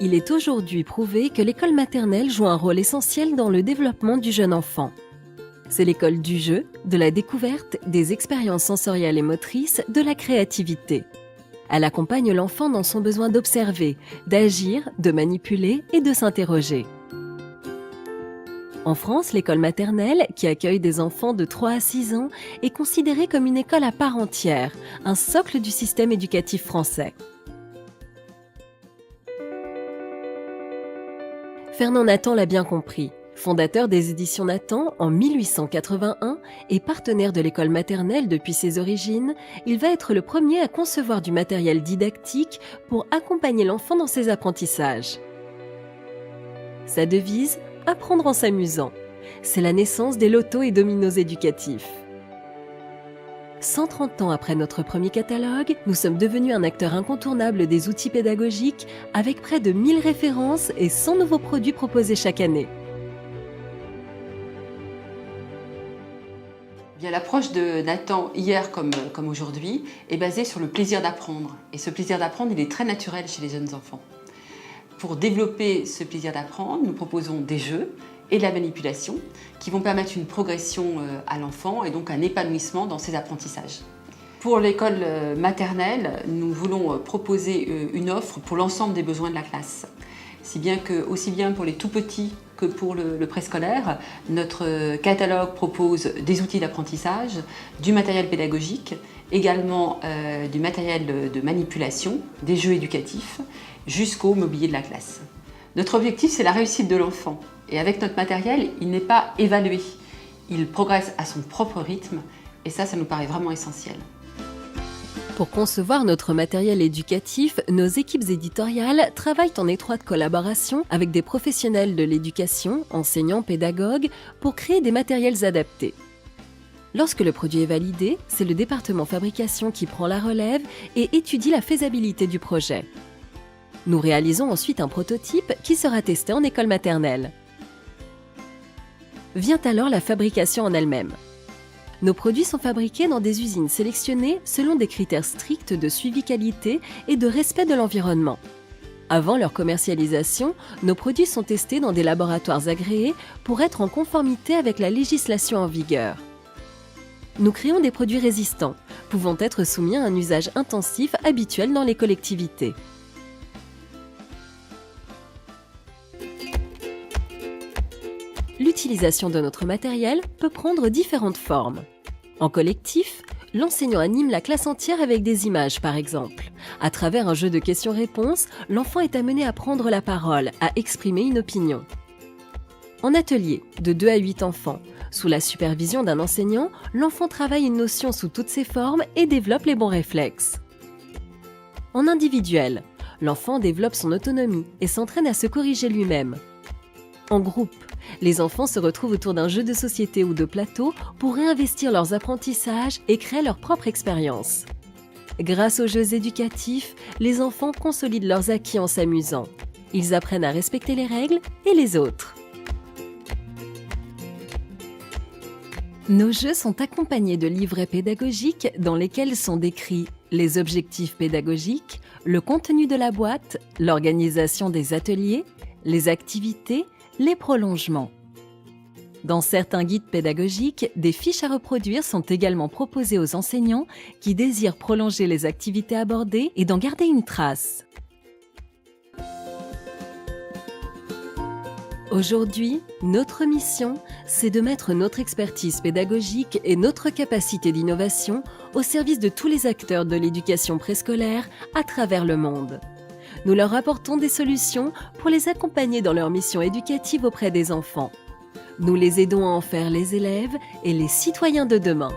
Il est aujourd'hui prouvé que l'école maternelle joue un rôle essentiel dans le développement du jeune enfant. C'est l'école du jeu, de la découverte, des expériences sensorielles et motrices, de la créativité. Elle accompagne l'enfant dans son besoin d'observer, d'agir, de manipuler et de s'interroger. En France, l'école maternelle, qui accueille des enfants de 3 à 6 ans, est considérée comme une école à part entière, un socle du système éducatif français. Fernand Nathan l'a bien compris. Fondateur des éditions Nathan en 1881 et partenaire de l'école maternelle depuis ses origines, il va être le premier à concevoir du matériel didactique pour accompagner l'enfant dans ses apprentissages. Sa devise, apprendre en s'amusant. C'est la naissance des lotos et dominos éducatifs. 130 ans après notre premier catalogue, nous sommes devenus un acteur incontournable des outils pédagogiques avec près de 1000 références et 100 nouveaux produits proposés chaque année. Bien, l'approche de Nathan, hier comme aujourd'hui, est basée sur le plaisir d'apprendre. Et ce plaisir d'apprendre, il est très naturel chez les jeunes enfants. Pour développer ce plaisir d'apprendre, nous proposons des jeux et de la manipulation qui vont permettre une progression à l'enfant et donc un épanouissement dans ses apprentissages. Pour l'école maternelle, nous voulons proposer une offre pour l'ensemble des besoins de la classe. Aussi bien pour les tout petits que pour le préscolaire, notre catalogue propose des outils d'apprentissage, du matériel pédagogique, également du matériel de manipulation, des jeux éducatifs, jusqu'au mobilier de la classe. Notre objectif, c'est la réussite de l'enfant. Et avec notre matériel, il n'est pas évalué. Il progresse à son propre rythme et ça nous paraît vraiment essentiel. Pour concevoir notre matériel éducatif, nos équipes éditoriales travaillent en étroite collaboration avec des professionnels de l'éducation, enseignants, pédagogues, pour créer des matériels adaptés. Lorsque le produit est validé, c'est le département fabrication qui prend la relève et étudie la faisabilité du projet. Nous réalisons ensuite un prototype qui sera testé en école maternelle. Vient alors la fabrication en elle-même. Nos produits sont fabriqués dans des usines sélectionnées selon des critères stricts de suivi qualité et de respect de l'environnement. Avant leur commercialisation, nos produits sont testés dans des laboratoires agréés pour être en conformité avec la législation en vigueur. Nous créons des produits résistants, pouvant être soumis à un usage intensif habituel dans les collectivités. L'utilisation de notre matériel peut prendre différentes formes. En collectif, l'enseignant anime la classe entière avec des images, par exemple. À travers un jeu de questions-réponses, l'enfant est amené à prendre la parole, à exprimer une opinion. En atelier, de 2 à 8 enfants, sous la supervision d'un enseignant, l'enfant travaille une notion sous toutes ses formes et développe les bons réflexes. En individuel, l'enfant développe son autonomie et s'entraîne à se corriger lui-même. En groupe, les enfants se retrouvent autour d'un jeu de société ou de plateau pour réinvestir leurs apprentissages et créer leur propre expérience. Grâce aux jeux éducatifs, les enfants consolident leurs acquis en s'amusant. Ils apprennent à respecter les règles et les autres. Nos jeux sont accompagnés de livrets pédagogiques dans lesquels sont décrits les objectifs pédagogiques, le contenu de la boîte, l'organisation des ateliers, les activités, les prolongements. Dans certains guides pédagogiques, des fiches à reproduire sont également proposées aux enseignants qui désirent prolonger les activités abordées et d'en garder une trace. Aujourd'hui, notre mission, c'est de mettre notre expertise pédagogique et notre capacité d'innovation au service de tous les acteurs de l'éducation préscolaire à travers le monde. Nous leur apportons des solutions pour les accompagner dans leur mission éducative auprès des enfants. Nous les aidons à en faire les élèves et les citoyens de demain.